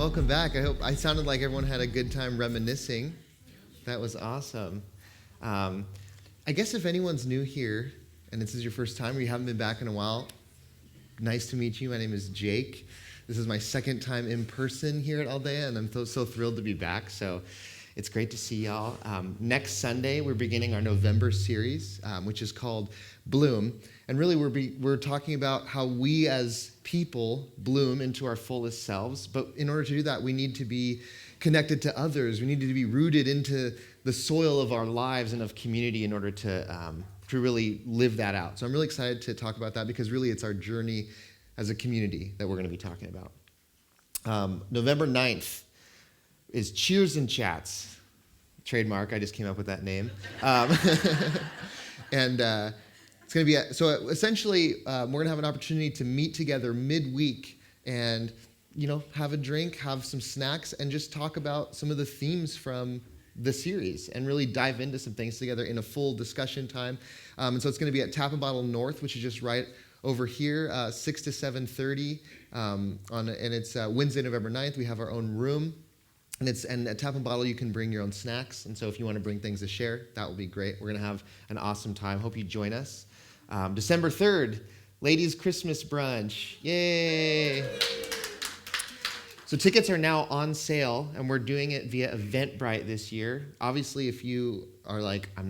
welcome back. I hope I sounded like everyone had a good time reminiscing. That was awesome. I guess if anyone's new here and this is your first time or you haven't been back in a while, nice to meet you. My name is Jake. This is my second time in person here at Aldea, and I'm so thrilled to be back. So it's great to see y'all. Next Sunday, we're beginning our November series, which is called Bloom. And really, we're talking about how we as people bloom into our fullest selves. But in order to do that, we need to be connected to others. We need to be rooted into the soil of our lives and of community in order to really live that out. So I'm really excited to talk about that because really it's our journey as a community that we're going to be talking about. November 9th is Cheers and Chats. Trademark, I just came up with that name. And it's going to be, so essentially, we're going to have an opportunity to meet together midweek and, have a drink, have some snacks, and just talk about some of the themes from the series and really dive into some things together in a full discussion time. And so it's going to be at Tap and Bottle North, which is just right over here, 6 to 7:30, and it's Wednesday, November 9th. We have our own room. And at Tap and Bottle, you can bring your own snacks. And so if you want to bring things to share, that will be great. We're going to have an awesome time. Hope you join us. December 3rd, Ladies' Christmas Brunch. Yay! So tickets are now on sale, and we're doing it via Eventbrite this year. Obviously, if you are like, I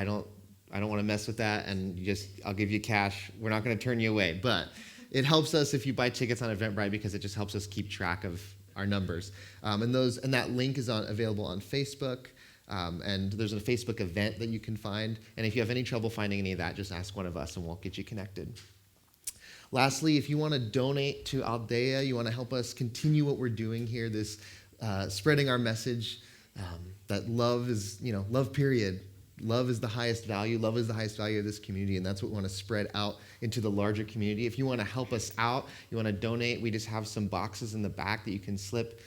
don't want to mess with that, and I'll give you cash, we're not going to turn you away. But it helps us if you buy tickets on Eventbrite because it just helps us keep track of our numbers. And that link is available on Facebook. And there's a Facebook event that you can find. And if you have any trouble finding any of that, just ask one of us and we'll get you connected. Lastly, if you want to donate to Aldea, you want to help us continue what we're doing here, this spreading our message that love is, love period. Love is the highest value. Love is the highest value of this community, and that's what we want to spread out into the larger community. If you want to help us out, you want to donate, we just have some boxes in the back that you can slip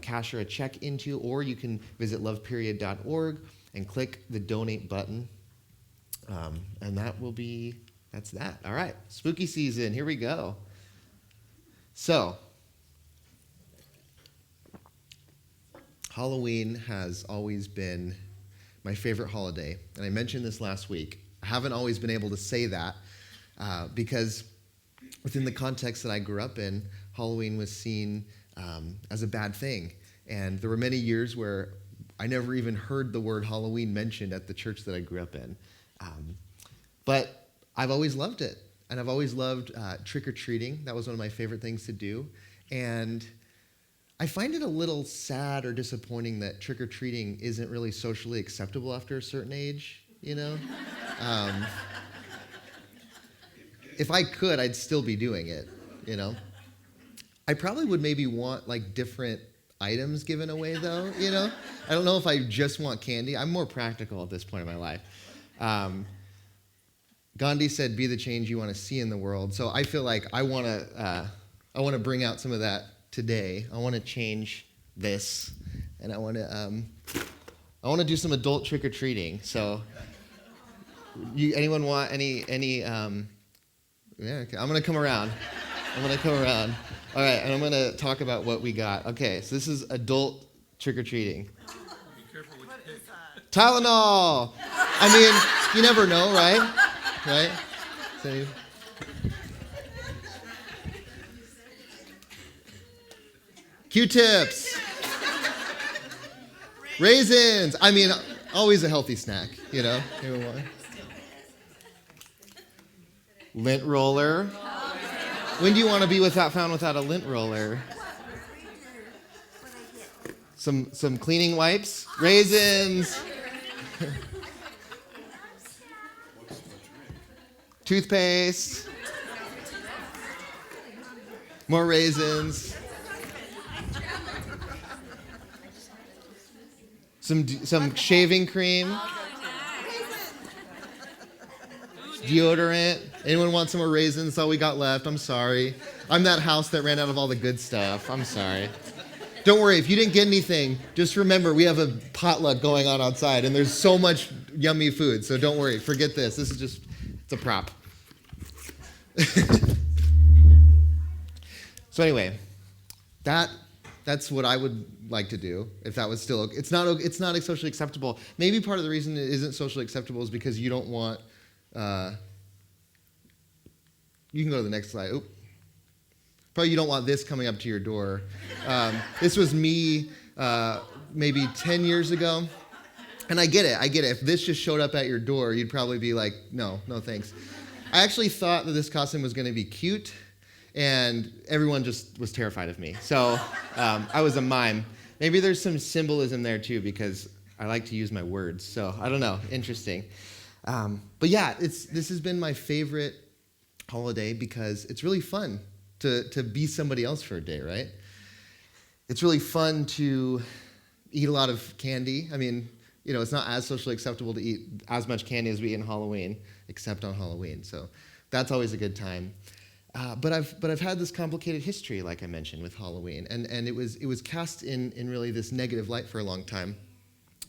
cash or a check into, or you can visit loveperiod.org and click the donate button, and that's that. All right, spooky season, here we go. So, Halloween has always been my favorite holiday, and I mentioned this last week. I haven't always been able to say that because within the context that I grew up in, Halloween was seen as a bad thing. And there were many years where I never even heard the word Halloween mentioned at the church that I grew up in. But I've always loved it, and I've always loved trick-or-treating. That was one of my favorite things to do. And I find it a little sad or disappointing that trick-or-treating isn't really socially acceptable after a certain age, If I could, I'd still be doing it, I probably would maybe want, different items given away, though, I don't know if I just want candy. I'm more practical at this point in my life. Gandhi said, be the change you want to see in the world. So I feel like I want to bring out some of that today. I want to change this, and I want to do some adult trick or treating. So, anyone want any? Yeah, okay. I'm gonna come around. All right, and I'm gonna talk about what we got. Okay, so this is adult trick or treating. Be careful what you pick. Tylenol. I mean, you never know, right? Right? So, Q-tips, raisins. I mean, always a healthy snack, Lint roller. When do you want to be found without a lint roller? Some cleaning wipes, raisins, toothpaste, more raisins. Some shaving cream, deodorant. Anyone want some more raisins? That's all we got left. I'm sorry. I'm that house that ran out of all the good stuff. I'm sorry. Don't worry. If you didn't get anything, just remember we have a potluck going on outside, and there's so much yummy food. So don't worry. Forget this. This is it's a prop. So anyway, that That's what I would like to do if that was still. It's not socially acceptable. Maybe part of the reason it isn't socially acceptable is because you don't want. You can go to the next slide. Oop. Probably you don't want this coming up to your door. This was me maybe 10 years ago. And I get it. If this just showed up at your door, you'd probably be like, no thanks. I actually thought that this costume was going to be cute, and everyone just was terrified of me. So I was a mime. Maybe there's some symbolism there too, because I like to use my words. So I don't know. Interesting. But yeah, this has been my favorite holiday because it's really fun to be somebody else for a day, right? It's really fun to eat a lot of candy. I mean, it's not as socially acceptable to eat as much candy as we eat on Halloween, except on Halloween. So that's always a good time. But I've had this complicated history, like I mentioned, with Halloween, and it was cast in really this negative light for a long time.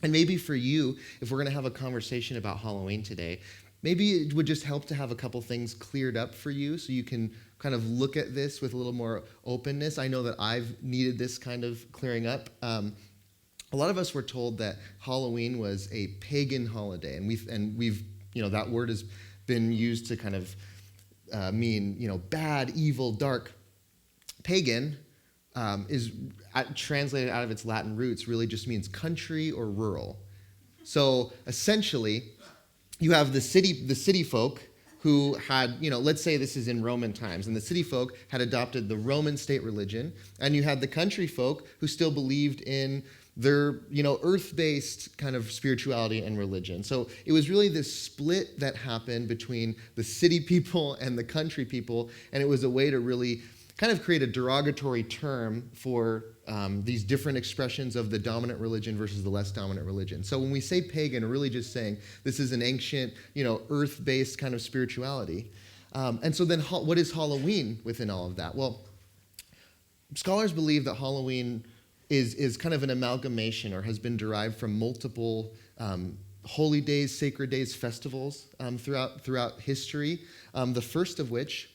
And maybe for you, if we're going to have a conversation about Halloween today, maybe it would just help to have a couple things cleared up for you so you can kind of look at this with a little more openness. I know that I've needed this kind of clearing up. A lot of us were told that Halloween was a pagan holiday, and we've that word has been used to kind of mean bad, evil, dark. Pagan is translated out of its Latin roots really just means country or rural. So essentially, you have the city folk who had, let's say this is in Roman times, and the city folk had adopted the Roman state religion, and you had the country folk who still believed in their, earth-based kind of spirituality and religion. So it was really this split that happened between the city people and the country people, and it was a way to really kind of create a derogatory term for these different expressions of the dominant religion versus the less dominant religion. So when we say pagan, we're really just saying this is an ancient, earth-based kind of spirituality. And so then what is Halloween within all of that? Well, scholars believe that Halloween is kind of an amalgamation or has been derived from multiple holy days, sacred days, festivals throughout history. The first of which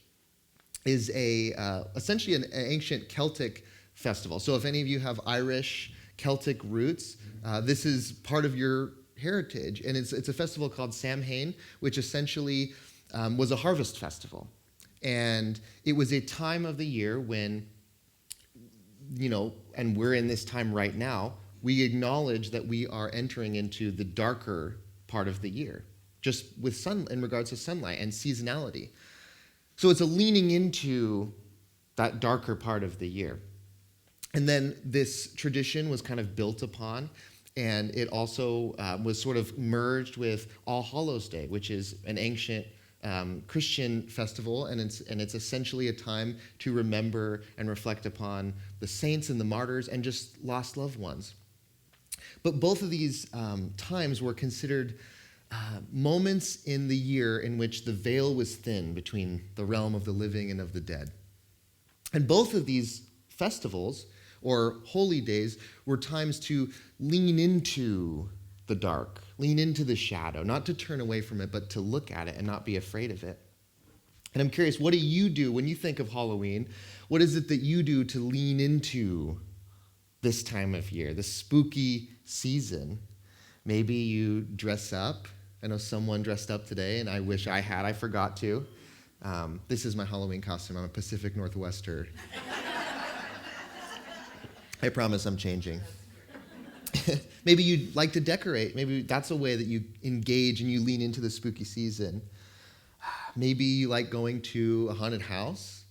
is essentially an ancient Celtic festival. So if any of you have Irish Celtic roots, this is part of your heritage. And it's a festival called Samhain, which essentially was a harvest festival. And it was a time of the year when, and we're in this time right now, we acknowledge that we are entering into the darker part of the year, just with in regards to sunlight and seasonality. So it's a leaning into that darker part of the year. And then this tradition was kind of built upon, and it also was sort of merged with All Hallows Day, which is an ancient Christian festival, and it's essentially a time to remember and reflect upon the saints and the martyrs and just lost loved ones. But both of these times were considered moments in the year in which the veil was thin between the realm of the living and of the dead. And both of these festivals, or holy days, were times to lean into the dark, lean into the shadow, not to turn away from it, but to look at it and not be afraid of it. And I'm curious, what do you do when you think of Halloween? What is it that you do to lean into this time of year, this spooky season? Maybe you dress up. I know someone dressed up today, and I wish I had. I forgot to. This is my Halloween costume. I'm a Pacific Northwester. I promise I'm changing. Maybe you'd like to decorate. Maybe that's a way that you engage and you lean into the spooky season. Maybe you like going to a haunted house.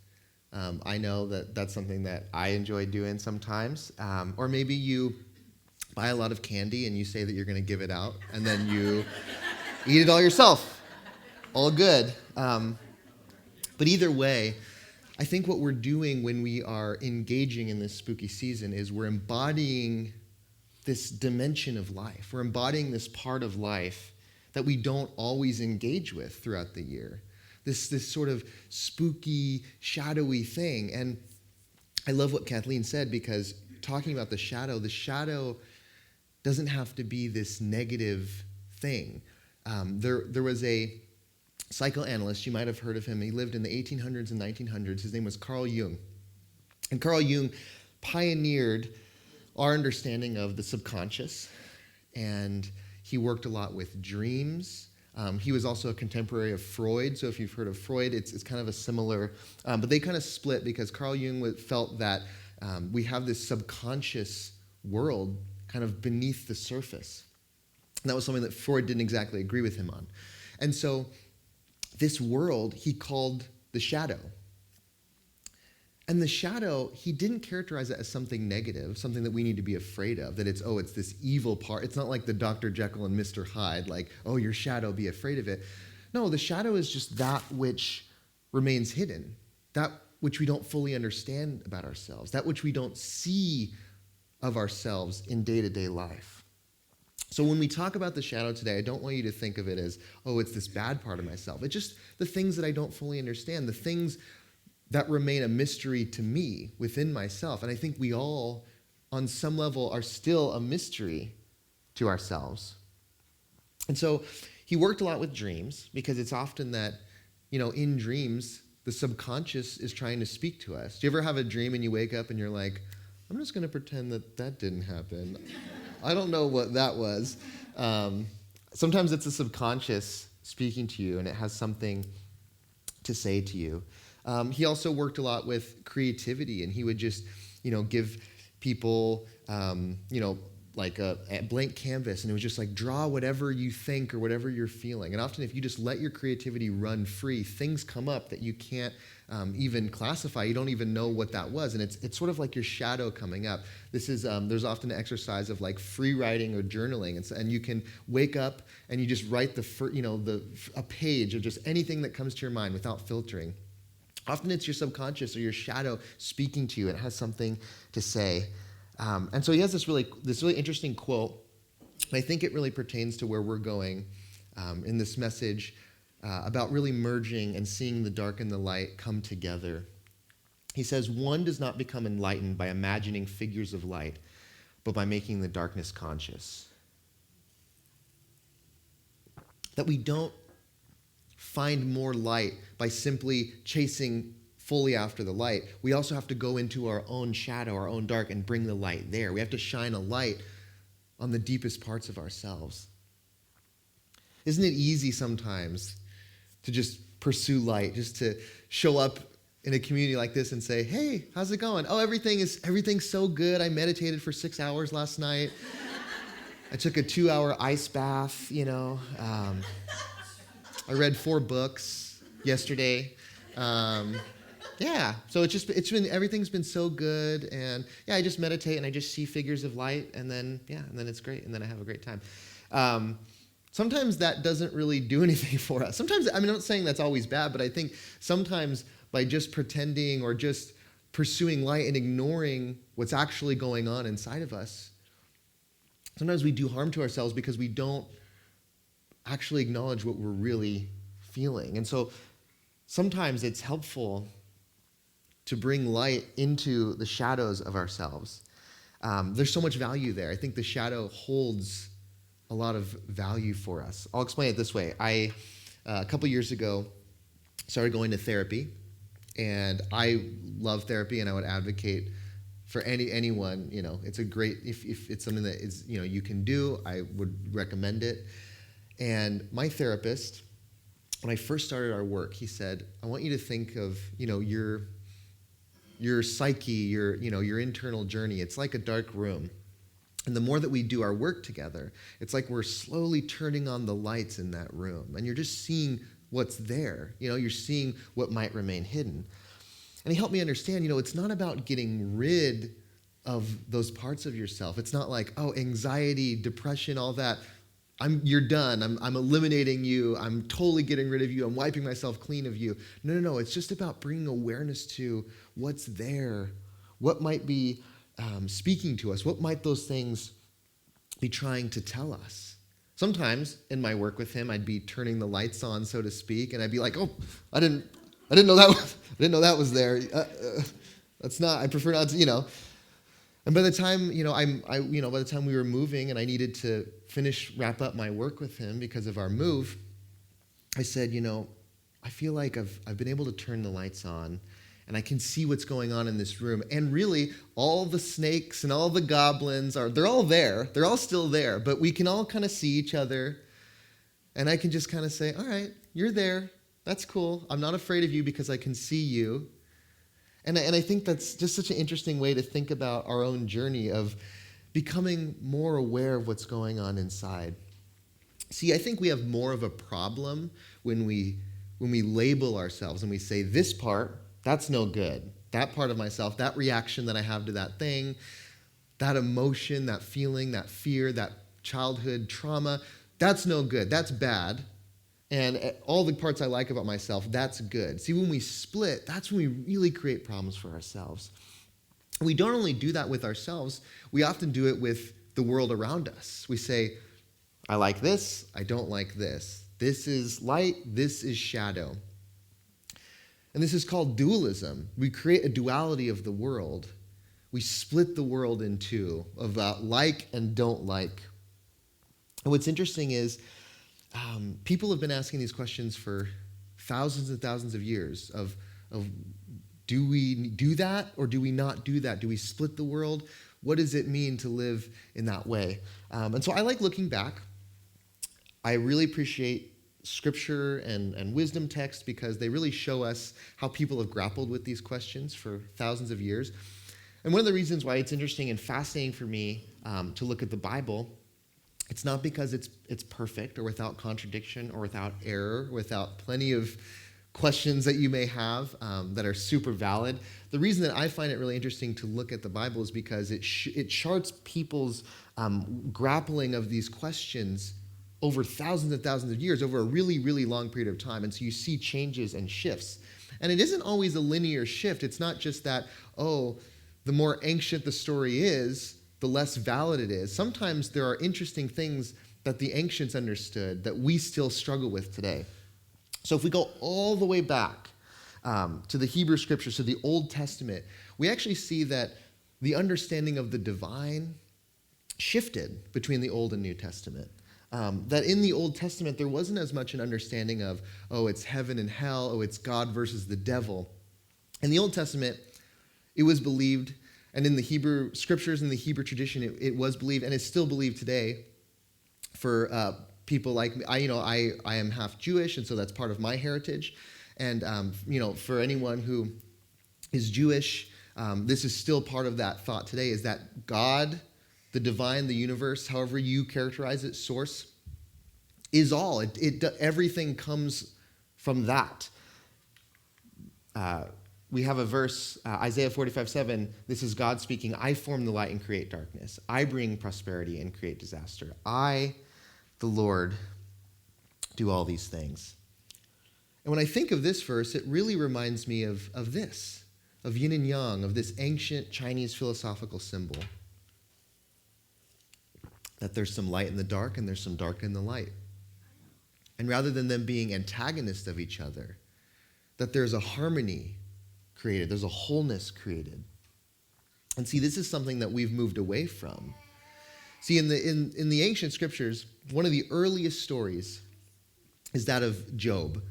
I know that that's something that I enjoy doing sometimes. Or maybe you buy a lot of candy and you say that you're going to give it out, and then you eat it all yourself. All good. But either way, I think what we're doing when we are engaging in this spooky season is we're embodying this dimension of life. We're embodying this part of life that we don't always engage with throughout the year. This sort of spooky, shadowy thing. And I love what Kathleen said, because talking about the shadow doesn't have to be this negative thing. There was a psychoanalyst, you might have heard of him. He lived in the 1800s and 1900s. His name was Carl Jung. And Carl Jung pioneered our understanding of the subconscious, and he worked a lot with dreams. He was also a contemporary of Freud, so if you've heard of Freud, it's kind of a similar, but they kind of split because Carl Jung felt that we have this subconscious world kind of beneath the surface. And that was something that Freud didn't exactly agree with him on. And so this world he called the shadow. And the shadow, he didn't characterize it as something negative, something that we need to be afraid of, that it's this evil part. It's not like the Dr. Jekyll and Mr. Hyde, like, oh, your shadow, be afraid of it. No, the shadow is just that which remains hidden, that which we don't fully understand about ourselves, that which we don't see of ourselves in day-to-day life. So when we talk about the shadow today, I don't want you to think of it as, oh, it's this bad part of myself. It's just the things that I don't fully understand, the things that remain a mystery to me within myself. And I think we all, on some level, are still a mystery to ourselves. And so he worked a lot with dreams because it's often that, in dreams, the subconscious is trying to speak to us. Do you ever have a dream and you wake up and you're like, I'm just going to pretend that didn't happen. I don't know what that was. Sometimes it's the subconscious speaking to you, and it has something to say to you. He also worked a lot with creativity, and he would just, give people, like a blank canvas, and it was just like, draw whatever you think or whatever you're feeling. And often if you just let your creativity run free, things come up that you can't even classify. You don't even know what that was. And it's sort of like your shadow coming up. This is, there's often an exercise of like free writing or journaling. And you can wake up and you just write a page of just anything that comes to your mind without filtering. Often it's your subconscious or your shadow speaking to you, and it has something to say. And so he has this really interesting quote, and I think it really pertains to where we're going in this message about really merging and seeing the dark and the light come together. He says, one does not become enlightened by imagining figures of light, but by making the darkness conscious. That we don't find more light by simply chasing fully after the light. We also have to go into our own shadow, our own dark, and bring the light there. We have to shine a light on the deepest parts of ourselves. Isn't it easy sometimes to just pursue light, just to show up in a community like this and say, hey, how's it going? Oh, everything's so good. I meditated for 6 hours last night. I took a 2-hour ice bath, I read 4 books yesterday. So everything's been so good, and I just meditate and I just see figures of light, and then it's great, and then I have a great time. Sometimes that doesn't really do anything for us. Sometimes, I'm not saying that's always bad, but I think sometimes by just pretending or just pursuing light and ignoring what's actually going on inside of us, sometimes we do harm to ourselves because we don't actually acknowledge what we're really feeling. And so sometimes it's helpful to bring light into the shadows of ourselves. There's so much value there. I think the shadow holds a lot of value for us. I'll explain it this way. I, a couple years ago, started going to therapy, and I love therapy, and I would advocate for anyone, it's a great, if it's something that is, you can do, I would recommend it. And my therapist, when I first started our work, he said, I want you to think of, your psyche, your internal journey. It's like a dark room. And the more that we do our work together, it's like we're slowly turning on the lights in that room. And you're just seeing what's there. You're seeing what might remain hidden. And he helped me understand, it's not about getting rid of those parts of yourself. It's not like, oh, anxiety, depression, all that. You're done. I'm eliminating you. I'm totally getting rid of you. I'm wiping myself clean of you. No. It's just about bringing awareness to what's there, what might be speaking to us, what might those things be trying to tell us. Sometimes in my work with him, I'd be turning the lights on, so to speak, and I'd be like, oh, I didn't know that was there. That's not. I prefer not to, And by the time, by the time we were moving and I needed to wrap up my work with him because of our move, I said, I feel like I've been able to turn the lights on, and I can see what's going on in this room. And really, all the snakes and all the goblins they're all there. They're all still there, but we can all kind of see each other. And I can just kind of say, all right, you're there. That's cool. I'm not afraid of you because I can see you. And I think that's just such an interesting way to think about our own journey of becoming more aware of what's going on inside. See, I think we have more of a problem when we label ourselves and we say, this part, that's no good. That part of myself, that reaction that I have to that thing, that emotion, that feeling, that fear, that childhood trauma, that's no good. That's bad. And all the parts I like about myself, that's good. See, when we split, that's when we really create problems for ourselves. We don't only do that with ourselves, we often do it with the world around us. We say, I like this, I don't like this. This is light, this is shadow. And this is called dualism. We create a duality of the world. We split the world in two, of like and don't like. And what's interesting is people have been asking these questions for thousands and thousands of years of do we do that or do we not do that? Do we split the world? What does it mean to live in that way? And so I like looking back. I really appreciate scripture and wisdom text because they really show us how people have grappled with these questions for thousands of years. And one of the reasons why it's interesting and fascinating for me to look at the Bible, it's not because it's perfect or without contradiction or without error, without plenty of questions that you may have that are super valid. The reason that I find it really interesting to look at the Bible is because it charts people's grappling of these questions over thousands and thousands of years, over a really, really long period of time. And so you see changes and shifts. And it isn't always a linear shift. It's not just that, the more ancient the story is, the less valid it is. Sometimes there are interesting things that the ancients understood that we still struggle with today. So if we go all the way back to the Hebrew Scriptures, to the Old Testament, we actually see that the understanding of the divine shifted between the Old and New Testament. That in the Old Testament, there wasn't as much an understanding of, it's heaven and hell, it's God versus the devil. In the Old Testament, it was believed, and in the Hebrew Scriptures and the Hebrew tradition, it was believed, and it's still believed today for people like me. I am half Jewish, and so that's part of my heritage. And, for anyone who is Jewish, this is still part of that thought today, is that God, the divine, the universe, however you characterize it, source, is all. Everything comes from that. We have a verse, Isaiah 45:7. This is God speaking. I form the light and create darkness. I bring prosperity and create disaster. I, the Lord, do all these things. And when I think of this verse, it really reminds me of this, of yin and yang, of this ancient Chinese philosophical symbol. That there's some light in the dark and there's some dark in the light. And rather than them being antagonists of each other, that there's a harmony created, there's a wholeness created. And see, this is something that we've moved away from. See, in the ancient scriptures, one of the earliest stories is that of Job.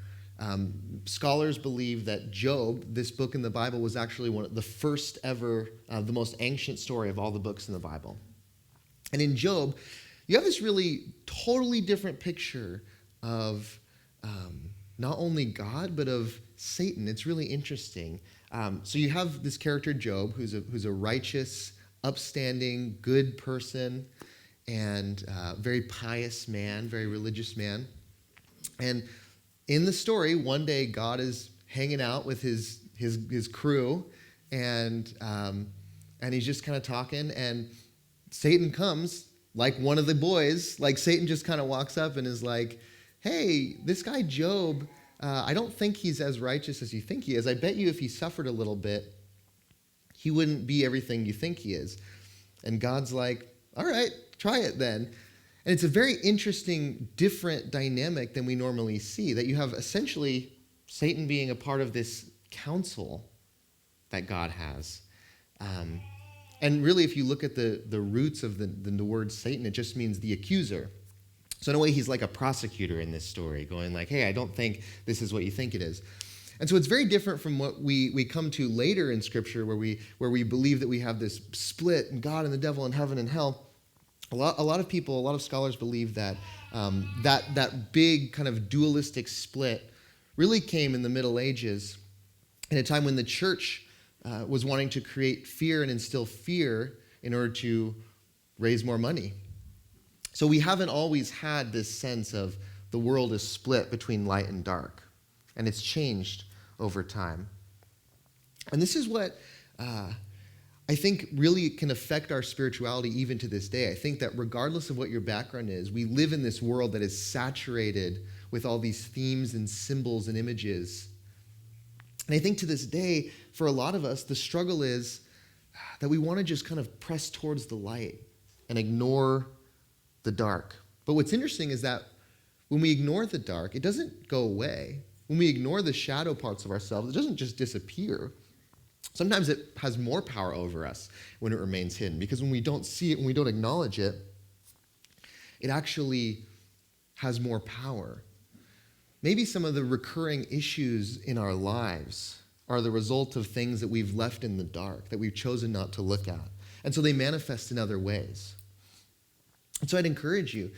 Scholars believe that Job, this book in the Bible, was actually one of the first ever, the most ancient story of all the books in the Bible. And in Job, you have this really totally different picture of not only God, but of Satan. It's really interesting. So you have this character, Job, who's a righteous, upstanding, good person, and very pious man, very religious man. And in the story, one day God is hanging out with his crew, and he's just kind of talking, and Satan comes, like one of the boys, like Satan just kind of walks up and is like, hey, this guy Job, I don't think he's as righteous as you think he is. I bet you if he suffered a little bit, he wouldn't be everything you think he is. And God's like, all right, try it then. And it's a very interesting, different dynamic than we normally see, that you have essentially Satan being a part of this council that God has. And really, if you look at the roots of the word Satan, it just means the accuser. So in a way, he's like a prosecutor in this story, going like, hey, I don't think this is what you think it is. And so it's very different from what we come to later in Scripture, where we believe that we have this split in God and the devil and heaven and hell. A lot of people, a lot of scholars believe that that big kind of dualistic split really came in the Middle Ages, in a time when the church was wanting to create fear and instill fear in order to raise more money. So we haven't always had this sense of the world is split between light and dark, and it's changed over time. And this is what I think really can affect our spirituality even to this day. I think that regardless of what your background is, we live in this world that is saturated with all these themes and symbols and images. And I think to this day, for a lot of us, the struggle is that we want to just kind of press towards the light and ignore the dark. But what's interesting is that when we ignore the dark, it doesn't go away. When we ignore the shadow parts of ourselves, it doesn't just disappear. Sometimes it has more power over us when it remains hidden, because when we don't see it, when we don't acknowledge it, it actually has more power. Maybe some of the recurring issues in our lives are the result of things that we've left in the dark, that we've chosen not to look at. And so they manifest in other ways. And so I'd encourage you,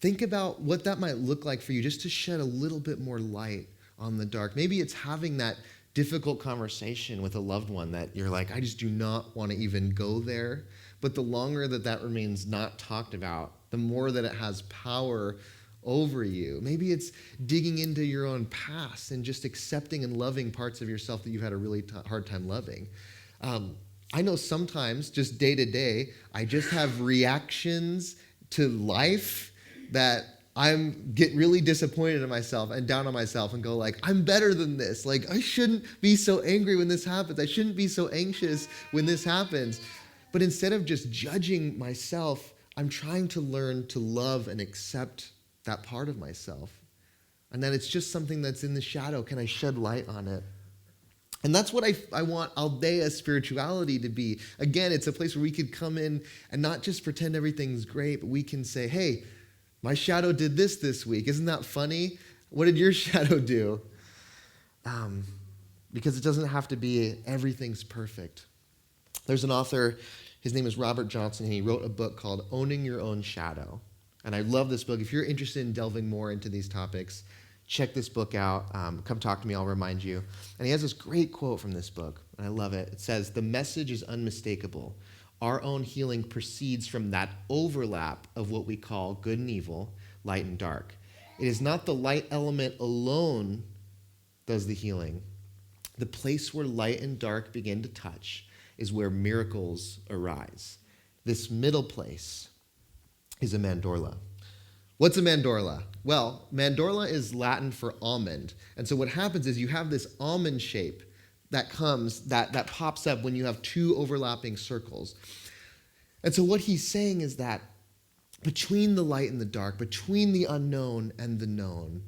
think about what that might look like for you, just to shed a little bit more light on the dark. Maybe it's having that difficult conversation with a loved one that you're like, I just do not want to even go there. But the longer that remains not talked about, the more that it has power over you. Maybe it's digging into your own past and just accepting and loving parts of yourself that you've had a really hard time loving. I know sometimes, just day to day, I just have reactions to life that get really disappointed in myself and down on myself and go like, I'm better than this. Like, I shouldn't be so angry when this happens. I shouldn't be so anxious when this happens. But instead of just judging myself, I'm trying to learn to love and accept that part of myself. And that it's just something that's in the shadow. Can I shed light on it? And that's what I want Aldea spirituality to be. Again, it's a place where we could come in and not just pretend everything's great, but we can say, hey, my shadow did this week. Isn't that funny? What did your shadow do? Because it doesn't have to be everything's perfect. There's an author, his name is Robert Johnson, and he wrote a book called Owning Your Own Shadow. And I love this book. If you're interested in delving more into these topics, check this book out. Come talk to me, I'll remind you. And he has this great quote from this book, and I love it. It says, "The message is unmistakable. Our own healing proceeds from that overlap of what we call good and evil, light and dark. It is not the light element alone does the healing. The place where light and dark begin to touch is where miracles arise. This middle place is a mandorla." What's a mandorla? Well, mandorla is Latin for almond. And so what happens is you have this almond shape that pops up when you have two overlapping circles. And so what he's saying is that between the light and the dark, between the unknown and the known,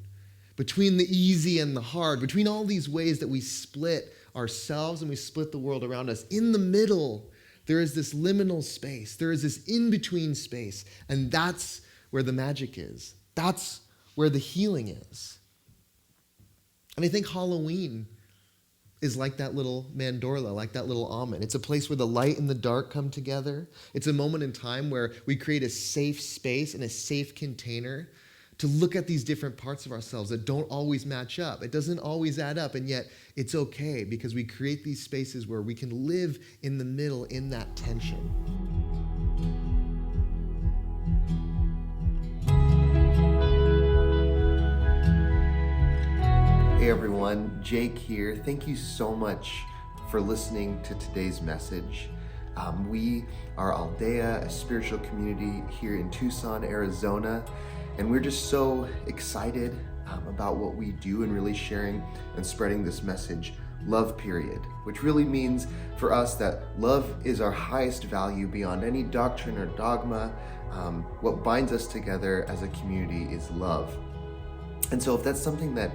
between the easy and the hard, between all these ways that we split ourselves and we split the world around us, in the middle, there is this liminal space. There is this in-between space. And that's where the magic is. That's where the healing is. And I think Halloween is like that little mandorla, like that little almond. It's a place where the light and the dark come together. It's a moment in time where we create a safe space and a safe container to look at these different parts of ourselves that don't always match up. It doesn't always add up, and yet it's okay because we create these spaces where we can live in the middle in that tension. Hey everyone, Jake here. Thank you so much for listening to today's message. We are Aldea, a spiritual community here in Tucson, Arizona, and we're just so excited about what we do and really sharing and spreading this message, love period, which really means for us that love is our highest value beyond any doctrine or dogma. What binds us together as a community is love. And so if that's something that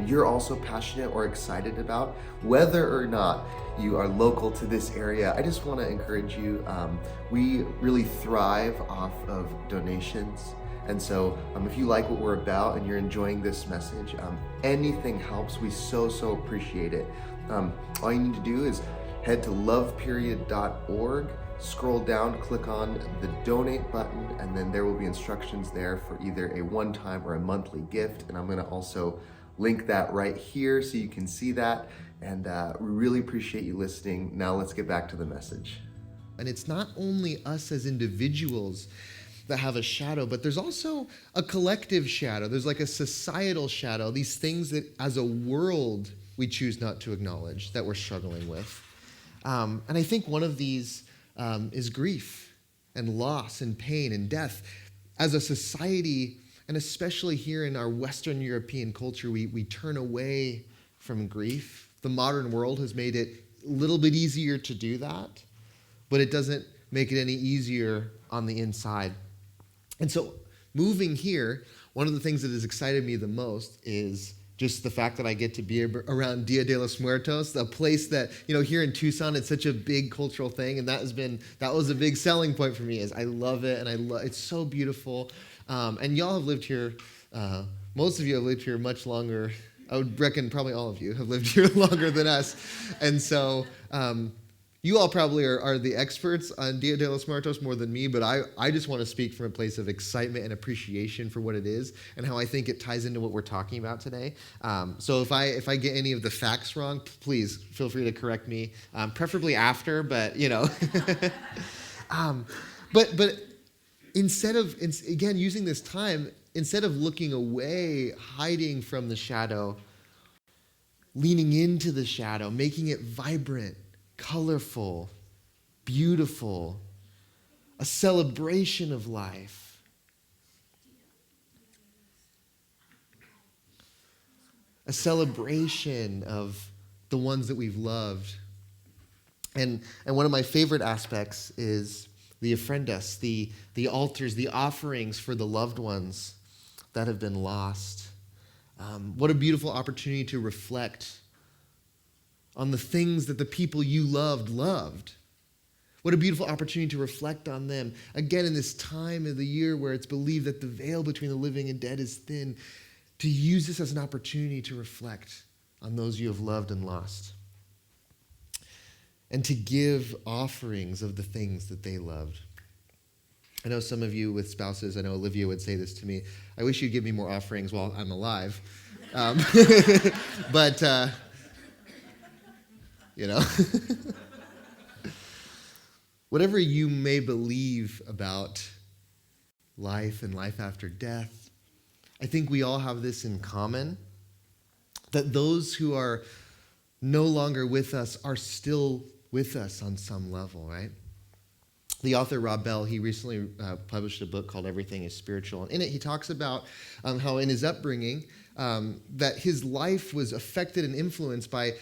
you're also passionate or excited about, whether or not you are local to this area, I just want to encourage you. We really thrive off of donations. And so if you like what we're about and you're enjoying this message, anything helps. We so appreciate it. All you need to do is head to loveperiod.org, scroll down, click on the donate button, and then there will be instructions there for either a one-time or a monthly gift. And I'm going to also link that right here so you can see that. And we really appreciate you listening. Now let's get back to the message. And it's not only us as individuals that have a shadow, but there's also a collective shadow. There's like a societal shadow, these things that as a world we choose not to acknowledge that we're struggling with. And I think one of these is grief and loss and pain and death. As a society, and especially here in our Western European culture, we turn away from grief. The modern world has made it a little bit easier to do that, but it doesn't make it any easier on the inside. And so moving here, one of the things that has excited me the most is just the fact that I get to be around Dia de los Muertos, a place that, here in Tucson, it's such a big cultural thing. And that was a big selling point for me, is I love it. And it's so beautiful. And y'all have lived here, most of you have lived here much longer. I would reckon probably all of you have lived here longer than us. And so you all probably are the experts on Dia de los Muertos more than me, but I just want to speak from a place of excitement and appreciation for what it is and how I think it ties into what we're talking about today. So if I get any of the facts wrong, please feel free to correct me, preferably after, but but instead of, again, using this time, instead of looking away, hiding from the shadow, leaning into the shadow, making it vibrant, colorful, beautiful, a celebration of life. A celebration of the ones that we've loved. And one of my favorite aspects is the ofrendas, the altars, the offerings for the loved ones that have been lost. What a beautiful opportunity to reflect on the things that the people you loved. What a beautiful opportunity to reflect on them. Again, in this time of the year where it's believed that the veil between the living and dead is thin, to use this as an opportunity to reflect on those you have loved and lost. And to give offerings of the things that they loved. I know some of you with spouses, I know Olivia would say this to me, I wish you'd give me more offerings while I'm alive. But whatever you may believe about life and life after death, I think we all have this in common, that those who are no longer with us are still with us on some level, right? The author Rob Bell, he recently published a book called Everything is Spiritual. And in it, he talks about how in his upbringing, that his life was affected and influenced by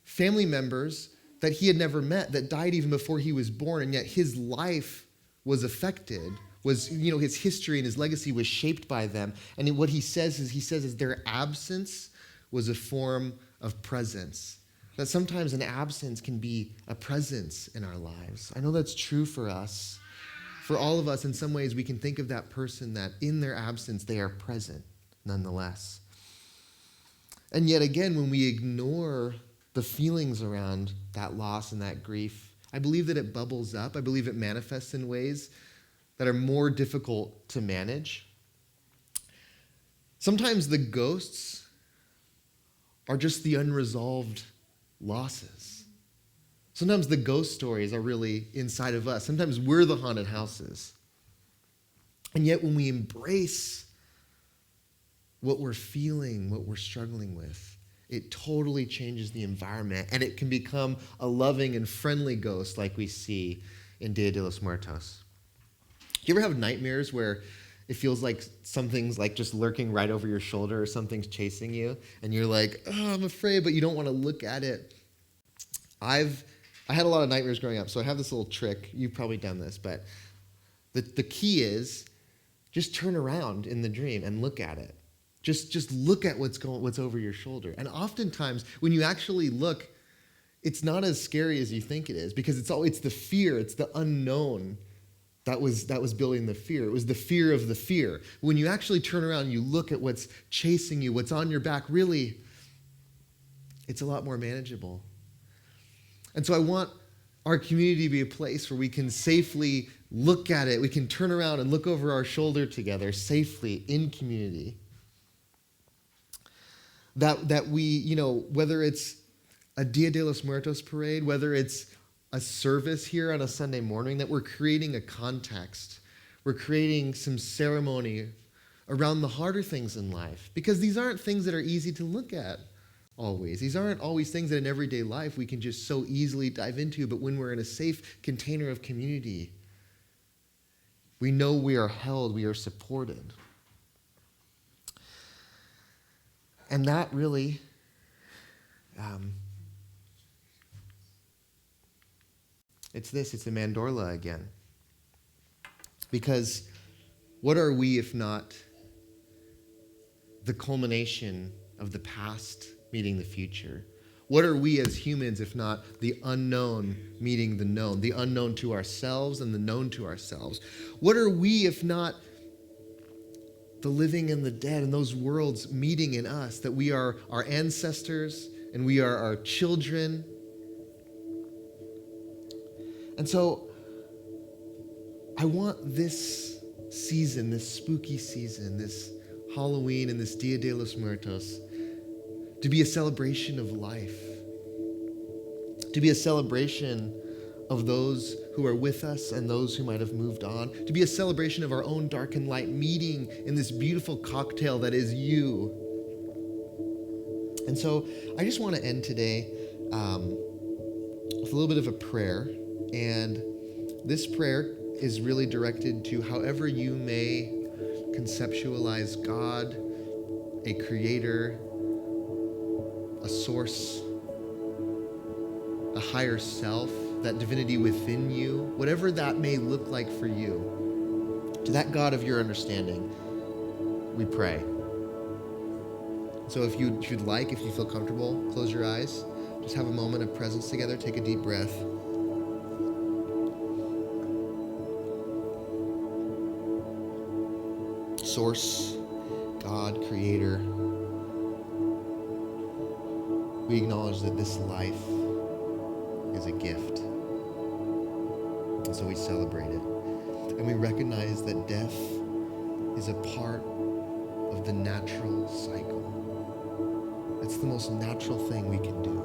family members that he had never met, that died even before he was born, and yet his life was affected, his history and his legacy was shaped by them. And what he says is their absence was a form of presence. That sometimes an absence can be a presence in our lives. I know that's true for us. For all of us, in some ways, we can think of that person that in their absence, they are present nonetheless. And yet again, when we ignore the feelings around that loss and that grief, I believe that it bubbles up. I believe it manifests in ways that are more difficult to manage. Sometimes the ghosts are just the unresolved losses. Sometimes the ghost stories are really inside of us. Sometimes we're the haunted houses. And yet when we embrace what we're feeling, what we're struggling with, it totally changes the environment, and it can become a loving and friendly ghost like we see in Dia de los Muertos. Do you ever have nightmares where it feels like something's like just lurking right over your shoulder or something's chasing you, and you're like, oh, I'm afraid, but you don't want to look at it? I had a lot of nightmares growing up, so I have this little trick. You've probably done this, but the key is just turn around in the dream and look at it. Just look at what's over your shoulder. And oftentimes, when you actually look, it's not as scary as you think it is, because it's the fear, it's the unknown That was building the fear. It was the fear of the fear. When you actually turn around and you look at what's chasing you, what's on your back, really, it's a lot more manageable. And so I want our community to be a place where we can safely look at it. We can turn around and look over our shoulder together safely in community. That we, whether it's a Dia de los Muertos parade, whether it's a service here on a Sunday morning, that we're creating a context. We're creating some ceremony around the harder things in life, because these aren't things that are easy to look at always. These aren't always things that in everyday life we can just so easily dive into, but when we're in a safe container of community, we know we are held, we are supported. And that really it's the mandorla again. Because what are we if not the culmination of the past meeting the future? What are we as humans if not the unknown meeting the known, the unknown to ourselves and the known to ourselves? What are we if not the living and the dead and those worlds meeting in us, that we are our ancestors and we are our children? And so I want this season, this spooky season, this Halloween and this Dia de los Muertos to be a celebration of life, to be a celebration of those who are with us and those who might have moved on, to be a celebration of our own dark and light meeting in this beautiful cocktail that is you. And so I just want to end today with a little bit of a prayer. And this prayer is really directed to however you may conceptualize God, a creator, a source, a higher self, that divinity within you, whatever that may look like for you. To that God of your understanding, we pray. So if you feel comfortable, close your eyes. Just have a moment of presence together. Take a deep breath. Source, God, Creator, we acknowledge that this life is a gift. And so we celebrate it. And we recognize that death is a part of the natural cycle. It's the most natural thing we can do.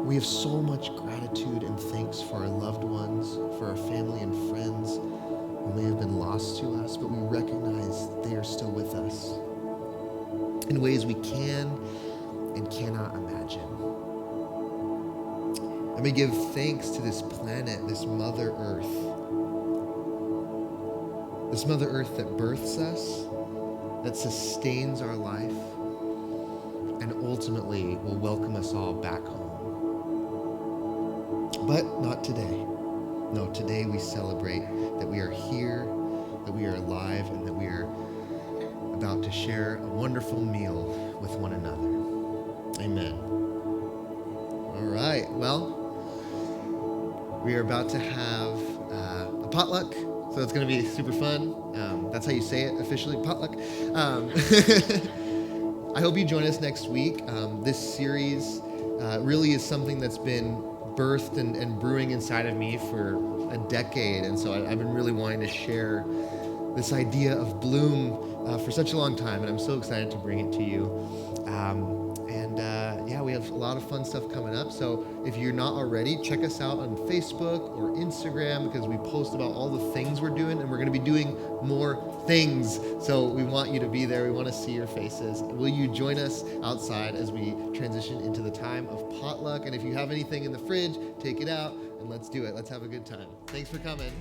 We have so much gratitude and thanks for our loved ones, for our family and friends who may have been lost to us, but we recognize they are still with us in ways we can and cannot imagine. And we give thanks to this planet, this Mother Earth that births us, that sustains our life, and ultimately will welcome us all back home. But not today. No, today we celebrate that we are here, that we are alive, and that we are about to share a wonderful meal with one another. Amen. All right, well, we are about to have a potluck, so it's going to be super fun. That's how you say it officially, potluck. I hope you join us next week. This series really is something that's been birthed and brewing inside of me for a decade, and so I've been really wanting to share this idea of bloom for such a long time, and I'm so excited to bring it to you. We have a lot of fun stuff coming up, so if you're not already, check us out on Facebook or Instagram, because we post about all the things we're doing, and we're going to be doing more things, so we want you to be there. We want to see your faces. Will you join us outside as we transition into the time of potluck? And if you have anything in the fridge, take it out and let's do it. Let's have a good time. Thanks for coming.